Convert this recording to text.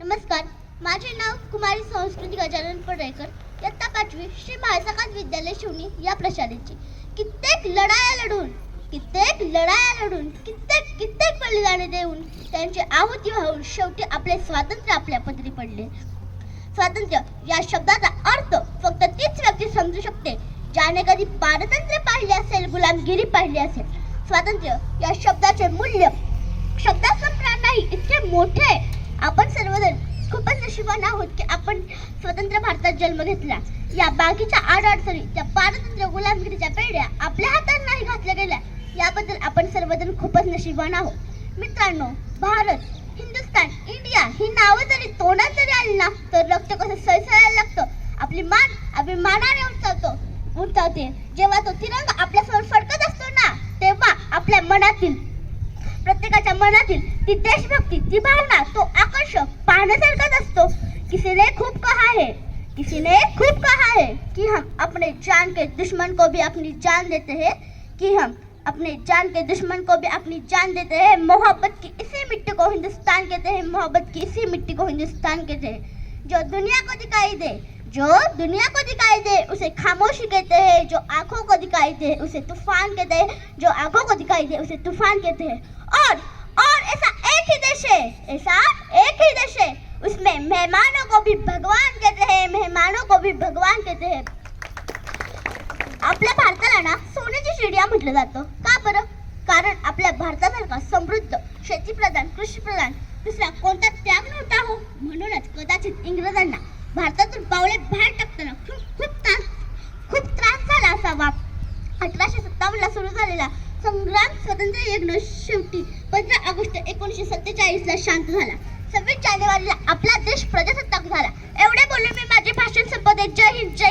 नमस्कार, माझे नाव कुमारी संस्कृती गजानन पडळकर, इयत्ता 5वी श्री महासकात विद्यालय शिवणी या प्रशालेची. कित्येक लढाया लढून कित्येक बलिदाने देऊन त्यांची आहुती वाहून शेवटी आपले स्वातंत्र्य आपल्या पदरी पडले. स्वातंत्र्य या शब्दाचा अर्थ फक्त तीच व्यक्ती समजू शकते ज्याने कधी पारतंत्र्य पाहिले असेल, गुलामगिरी पाहिली असेल. स्वातंत्र्य या शब्दाचे मूल्य शब्दात संपणार नाही, इतके मोठे आहे. आपण सर्वजण खूपच नशिबान आहोत की आपण स्वतंत्र भारतात जन्म घेतला. या बाकीच्या अडचणी, त्या पारतंत्र्य गुलामगिरीच्या पेढ्या आपल्या हातात नाही घातल्या गेल्या, याबद्दल आपण सर्वजण खूपच नशिबान आहोत. मित्रांनो, भारत, हिंदुस्तान, इंडिया ही नावं जरी तोंडात जरी आली ना तर रक्त कसं सळसळायला लागतं. आपली मान अभिमानाने उंचावते. जेव्हा तो तिरंगा आपल्यासमोर फडकत असतो ना, तेव्हा आपल्या मनातील, प्रत्येकाच्या मनातील ती देशभक्ती, ती भावना, तो आकर्ष पाहण्यासारखाच असतो. किसी ने खूब कहा है कि हम अपने जान के दुश्मन को भी अपनी जान देते हैं, कि हम अपने जान के दुश्मन को भी अपनी जान देते हैं. मोहब्बत की इसी मिट्टी को हिंदुस्तान कहते हैं, मोहब्बत की इसी मिट्टी को हिंदुस्तान कहते हैं. जो दुनिया को दिखाई दे उसे खामोशी कहते हैं, जो आंखों को दिखाई दे उसे तूफान कहते हैं, जो आंखों को दिखाई दे उसे तूफान कहते हैं. और ऐसा एक ही देश है, उसमें मेहमानों को भी भगवान कहते हैं. आपल्या भारताला ना सोन्याची चिडिया म्हटलं जातं. का बरं? कारण आपल्या भारतासारखा समृद्ध, शेतीप्रधान, कृषीप्रधान दुसरा कोणता त्याग नव्हता हो. म्हणूनच कदाचित इंग्रजांना भारतातून पावले बाहेर टाकताना खूप त्रास झाला असावा. 1857 सुरू झालेला संग्राम, स्वातंत्र्य यज्ञ शेवटी 15 ऑगस्ट 1947 शांत झाला. 26 जानेवारीला आपला देश प्रजासत्ताक झाला. एवढे बोलून मी माझे भाषण संपवते. जय हिंद, जय